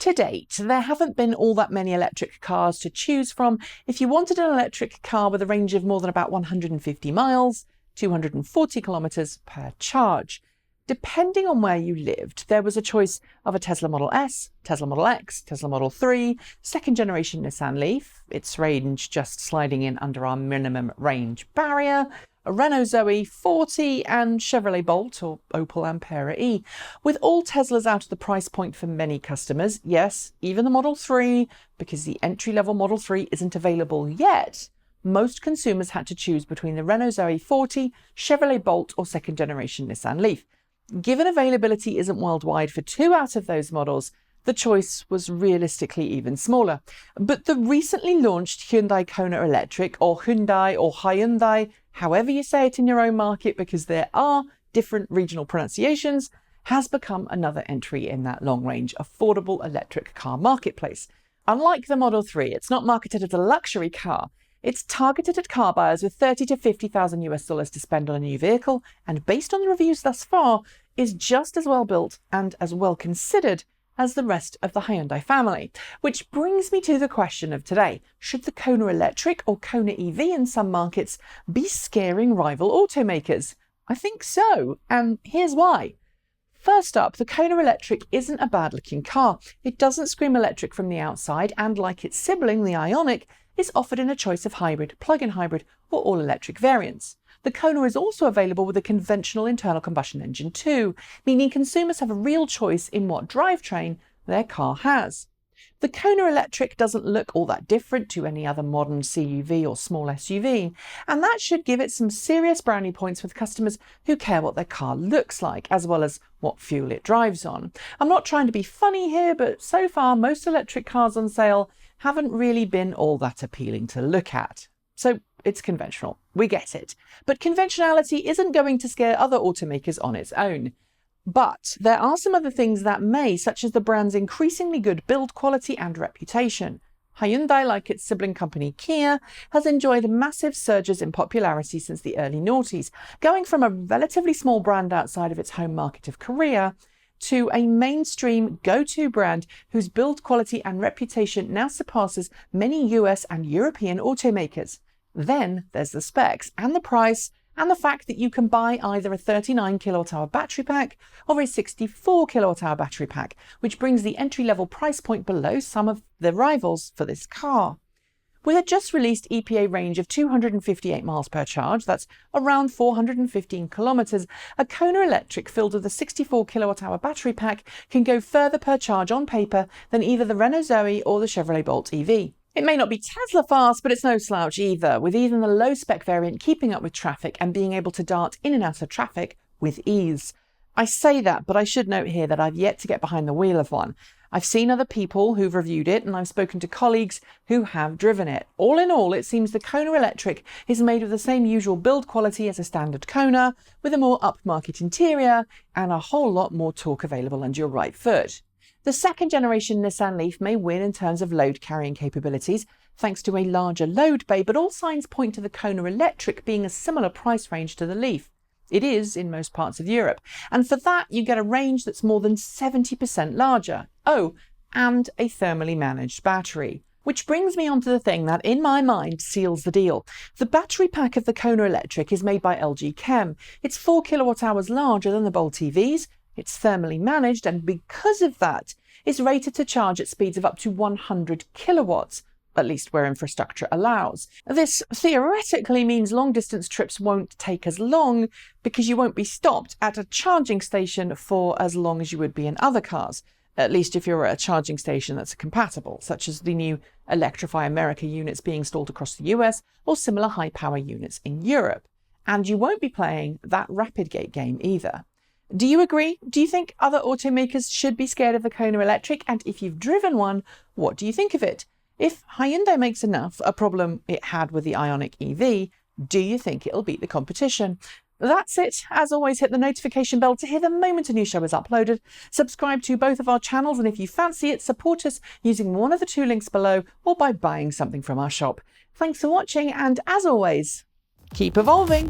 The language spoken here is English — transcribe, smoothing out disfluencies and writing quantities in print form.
To date, there haven't been all that many electric cars to choose from if you wanted an electric car with a range of more than about 150 miles, 240 kilometers per charge. Depending on where you lived, there was a choice of a Tesla Model S, Tesla Model X, Tesla Model 3, second generation Nissan Leaf, its range just sliding in under our minimum range barrier, a Renault Zoe 40 and Chevrolet Bolt or Opel Ampera E. With all Teslas out of the price point for many customers, yes, even the Model 3, because the entry-level Model 3 isn't available yet, most consumers had to choose between the Renault Zoe 40, Chevrolet Bolt or second generation Nissan Leaf. Given availability isn't worldwide for 2 out of those models, the choice was realistically even smaller. But the recently launched Hyundai Kona Electric, or Hyundai, however you say it in your own market, because there are different regional pronunciations, has become another entry in that long-range, affordable electric car marketplace. Unlike the Model 3, it's not marketed as a luxury car. It's targeted at car buyers with $30,000 to $50,000 to spend on a new vehicle, and based on the reviews thus far, is just as well built and as well considered as the rest of the Hyundai family. Which brings me to the question of today. Should the Kona Electric or Kona EV in some markets be scaring rival automakers? I think so, and here's why. First up, the Kona Electric isn't a bad-looking car. It doesn't scream electric from the outside, and like its sibling, the IONIQ, is offered in a choice of hybrid, plug-in hybrid, or all-electric variants. The Kona is also available with a conventional internal combustion engine too, meaning consumers have a real choice in what drivetrain their car has. The Kona Electric doesn't look all that different to any other modern CUV or small SUV, and that should give it some serious brownie points with customers who care what their car looks like, as well as what fuel it drives on. I'm not trying to be funny here, but so far most electric cars on sale haven't really been all that appealing to look at. So it's conventional. We get it. But conventionality isn't going to scare other automakers on its own. But there are some other things that may, such as the brand's increasingly good build quality and reputation. Hyundai, like its sibling company Kia, has enjoyed massive surges in popularity since the early noughties, going from a relatively small brand outside of its home market of Korea to a mainstream go-to brand whose build quality and reputation now surpasses many US and European automakers. Then there's the specs and the price and the fact that you can buy either a 39 kWh battery pack or a 64 kWh battery pack, which brings the entry-level price point below some of the rivals for this car. With a just released EPA range of 258 miles per charge, that's around 415 kilometers, a Kona Electric filled with a 64 kWh battery pack can go further per charge on paper than either the Renault Zoe or the Chevrolet Bolt EV. It may not be Tesla fast, but it's no slouch either, with even the low-spec variant keeping up with traffic and being able to dart in and out of traffic with ease. I say that, but I should note here that I've yet to get behind the wheel of one. I've seen other people who've reviewed it, and I've spoken to colleagues who have driven it. All in all, it seems the Kona Electric is made with the same usual build quality as a standard Kona, with a more upmarket interior and a whole lot more torque available under your right foot. The second generation Nissan Leaf may win in terms of load carrying capabilities, thanks to a larger load bay, but all signs point to the Kona Electric being a similar price range to the Leaf. It is in most parts of Europe, and for that you get a range that's more than 70% larger. Oh, and a thermally managed battery. Which brings me on to the thing that, in my mind, seals the deal. The battery pack of the Kona Electric is made by LG Chem. It's 4 kWh larger than the Bolt EVs, it's thermally managed, and because of that, is rated to charge at speeds of up to 100 kilowatts. At least where infrastructure allows. This theoretically means long-distance trips won't take as long because you won't be stopped at a charging station for as long as you would be in other cars, at least if you're at a charging station that's compatible, such as the new Electrify America units being installed across the US or similar high-power units in Europe. And you won't be playing that rapid gate game either. Do you agree? Do you think other automakers should be scared of the Kona Electric? And if you've driven one, what do you think of it? If Hyundai makes enough a problem it had with the IONIQ EV, do you think it'll beat the competition? That's it. As always, hit the notification bell to hear the moment a new show is uploaded. Subscribe to both of our channels, and if you fancy it, support us using one of the 2 links below or by buying something from our shop. Thanks for watching, and as always, keep evolving.